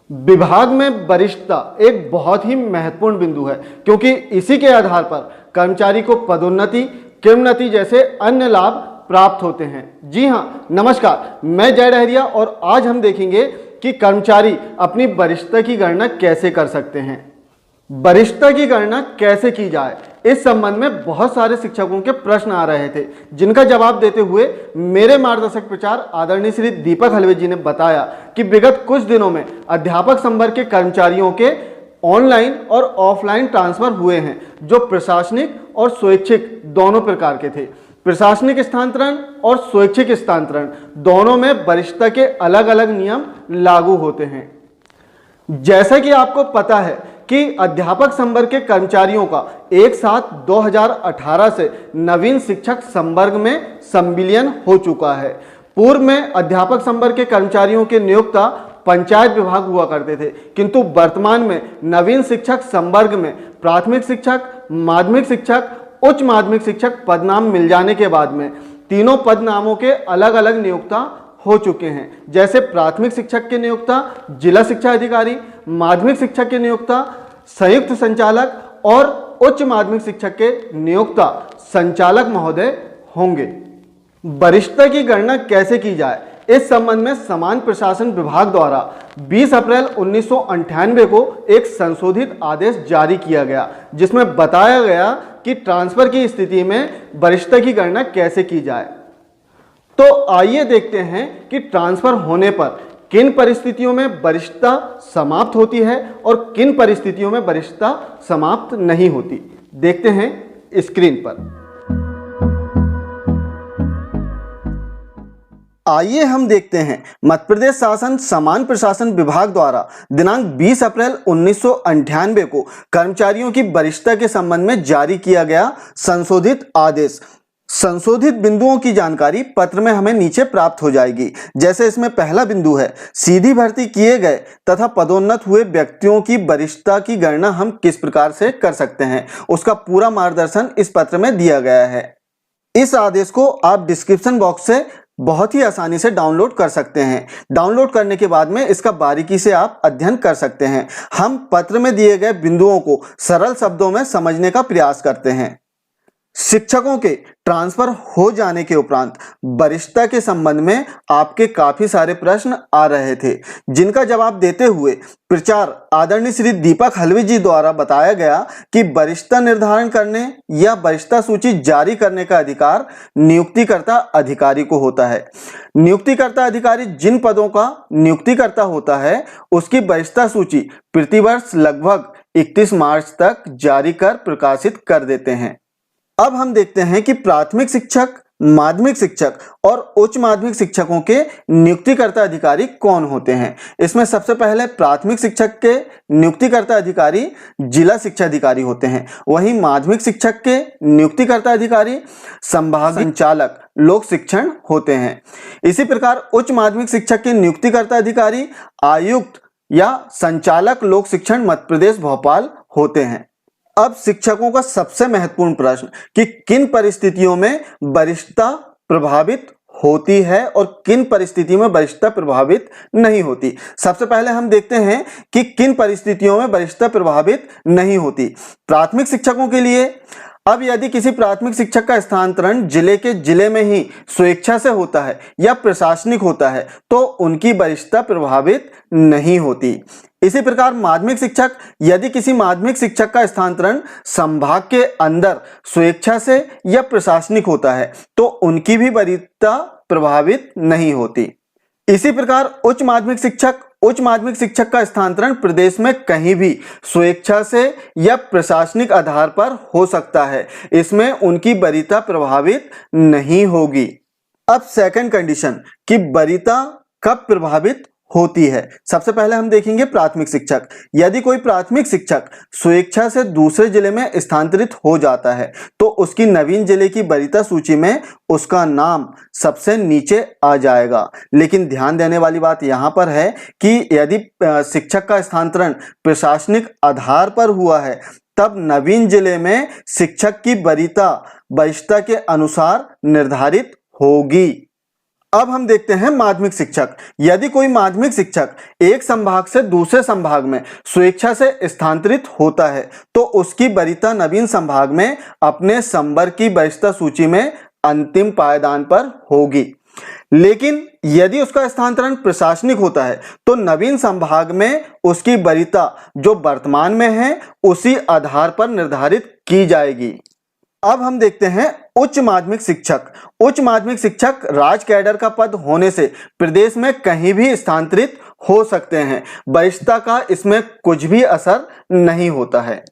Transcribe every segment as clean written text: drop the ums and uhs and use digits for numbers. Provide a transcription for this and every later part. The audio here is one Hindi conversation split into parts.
विभाग में वरिष्ठता एक बहुत ही महत्वपूर्ण बिंदु है, क्योंकि इसी के आधार पर कर्मचारी को पदोन्नति, किन्नति जैसे अन्य लाभ प्राप्त होते हैं। जी हाँ, नमस्कार, मैं जय डहरिया और आज हम देखेंगे कि कर्मचारी अपनी वरिष्ठता की गणना कैसे कर सकते हैं। वरिष्ठता की गणना कैसे की जाए, इस संबंध में बहुत सारे शिक्षकों के प्रश्न आ रहे थे, जिनका जवाब देते हुए मेरे मार्गदर्शक प्रचार आदरणीय श्री दीपक हलवे जी ने बताया कि विगत कुछ दिनों में अध्यापक संवर्ग के कर्मचारियों के ऑनलाइन और ऑफलाइन ट्रांसफर हुए हैं, जो प्रशासनिक और स्वैच्छिक दोनों प्रकार के थे। प्रशासनिक स्थानांतरण और स्वैच्छिक स्थानांतरण दोनों में वरिष्ठता के अलग अलग नियम लागू होते हैं। जैसा कि आपको पता है कि अध्यापक संवर्ग के कर्मचारियों का 1/7/2018 से नवीन शिक्षक संवर्ग में संविलियन हो चुका है। पूर्व में अध्यापक संवर्ग के कर्मचारियों के नियोक्ता पंचायत विभाग हुआ करते थे, किंतु वर्तमान में नवीन शिक्षक संवर्ग में प्राथमिक शिक्षक, माध्यमिक शिक्षक, उच्च माध्यमिक शिक्षक पदनाम मिल जाने के बाद में तीनों पदनामों के अलग अलग नियोक्ता हो चुके हैं। जैसे प्राथमिक शिक्षक के नियोक्ता जिला शिक्षा अधिकारी, माध्यमिक शिक्षक के नियोक्ता संयुक्त संचालक और उच्च माध्यमिक शिक्षक के नियोक्ता संचालक महोदय होंगे। वरिष्ठता की गणना कैसे की जाए, इस संबंध में समान प्रशासन विभाग द्वारा 20 अप्रैल 1998 को एक संशोधित आदेश जारी किया गया, जिसमें बताया गया कि ट्रांसफर की स्थिति में वरिष्ठता की गणना कैसे की जाए। तो आइए देखते हैं कि ट्रांसफर होने पर किन परिस्थितियों में वरिष्ठता समाप्त होती है और किन परिस्थितियों में वरिष्ठता समाप्त नहीं होती। देखते हैं स्क्रीन पर। आइए हम देखते हैं मध्य प्रदेश शासन समान प्रशासन विभाग द्वारा दिनांक 20 अप्रैल 1998 को कर्मचारियों की वरिष्ठता के संबंध में जारी किया गया संशोधित आदेश। संशोधित बिंदुओं की जानकारी पत्र में हमें नीचे प्राप्त हो जाएगी। जैसे इसमें पहला बिंदु है, सीधी भर्ती किए गए तथा पदोन्नत हुए व्यक्तियों की वरिष्ठता की गणना हम किस प्रकार से कर सकते हैं, उसका पूरा मार्गदर्शन इस पत्र में दिया गया है। इस आदेश को आप डिस्क्रिप्शन बॉक्स से बहुत ही आसानी से डाउनलोड कर सकते हैं। डाउनलोड करने के बाद में इसका बारीकी से आप अध्ययन कर सकते हैं। हम पत्र में दिए गए बिंदुओं को सरल शब्दों में समझने का प्रयास करते हैं। शिक्षकों के ट्रांसफर हो जाने के उपरांत वरिष्ठता के संबंध में आपके काफी सारे प्रश्न आ रहे थे, जिनका जवाब देते हुए प्रचार आदरणीय श्री दीपक हलवे जी द्वारा बताया गया कि वरिष्ठता निर्धारण करने या वरिष्ठता सूची जारी करने का अधिकार नियुक्तिकर्ता अधिकारी को होता है। नियुक्तिकर्ता अधिकारी जिन पदों का नियुक्तिकर्ता होता है, उसकी वरिष्ठता सूची प्रतिवर्ष लगभग 31 मार्च तक जारी कर प्रकाशित कर देते हैं। अब हम देखते हैं कि प्राथमिक शिक्षक, माध्यमिक शिक्षक और उच्च माध्यमिक शिक्षकों के नियुक्तिकर्ता अधिकारी कौन होते हैं। इसमें सबसे पहले प्राथमिक शिक्षक के नियुक्तिकर्ता अधिकारी जिला शिक्षा अधिकारी होते हैं। वहीं माध्यमिक शिक्षक के नियुक्तिकर्ता अधिकारी संभाग संचालक लोक शिक्षण होते हैं। इसी प्रकार उच्च माध्यमिक शिक्षक के नियुक्तिकर्ता अधिकारी आयुक्त या संचालक लोक शिक्षण मध्य प्रदेश भोपाल होते हैं। अब शिक्षकों का सबसे महत्वपूर्ण प्रश्न कि किन परिस्थितियों में वरिष्ठता प्रभावित होती है और किन परिस्थितियों में वरिष्ठता प्रभावित नहीं होती। सबसे पहले हम देखते हैं कि किन परिस्थितियों में वरिष्ठता प्रभावित नहीं होती। प्राथमिक शिक्षकों के लिए, अब यदि किसी प्राथमिक शिक्षक का स्थानांतरण जिले में ही स्वेच्छा से होता है या प्रशासनिक होता है, तो उनकी वरिष्ठता प्रभावित नहीं होती। इसी प्रकार माध्यमिक शिक्षक, यदि किसी माध्यमिक शिक्षक का स्थानांतरण संभाग के अंदर स्वेच्छा से या प्रशासनिक होता है, तो उनकी भी वरिष्ठता प्रभावित नहीं होती। इसी प्रकार उच्च माध्यमिक शिक्षक का स्थानांतरण प्रदेश में कहीं भी स्वेच्छा से या प्रशासनिक आधार पर हो सकता है, इसमें उनकी वरीयता प्रभावित नहीं होगी। अब सेकंड कंडीशन कि वरीयता कब प्रभावित होती है। सबसे पहले हम देखेंगे प्राथमिक शिक्षक। यदि कोई प्राथमिक शिक्षक स्वेच्छा से दूसरे जिले में स्थानांतरित हो जाता है, तो उसकी नवीन जिले की वरीयता सूची में उसका नाम सबसे नीचे आ जाएगा। लेकिन ध्यान देने वाली बात यहाँ पर है कि यदि शिक्षक का स्थानांतरण प्रशासनिक आधार पर हुआ है, तब नवीन जिले में शिक्षक की वरीयता वरिष्ठता के अनुसार निर्धारित होगी। अब हम देखते हैं माध्यमिक शिक्षक। यदि कोई माध्यमिक शिक्षक एक संभाग से दूसरे संभाग में स्वेच्छा से स्थानांतरित होता है तो उसकी वरीयता नवीन संभाग में अपने संवर्ग की वरिष्ठता सूची में अंतिम पायदान पर होगी। लेकिन यदि उसका स्थानांतरण प्रशासनिक होता है तो नवीन संभाग में उसकी वरीयता जो वर्तमान में है उसी आधार पर निर्धारित की जाएगी। अब हम देखते हैं उच्च माध्यमिक शिक्षक। उच्च माध्यमिक शिक्षक राज कैडर का पद होने से प्रदेश में कहीं भी स्थानांतरित हो सकते हैं। वरिष्ठता का इसमें कुछ भी असर नहीं होता है।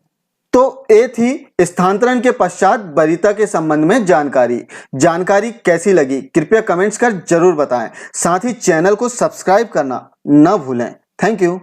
तो ये थी स्थानांतरण के पश्चात वरीयता के संबंध में जानकारी कैसी लगी कृपया कमेंट्स कर जरूर बताएं। साथ ही चैनल को सब्सक्राइब करना न भूलें। Thank you.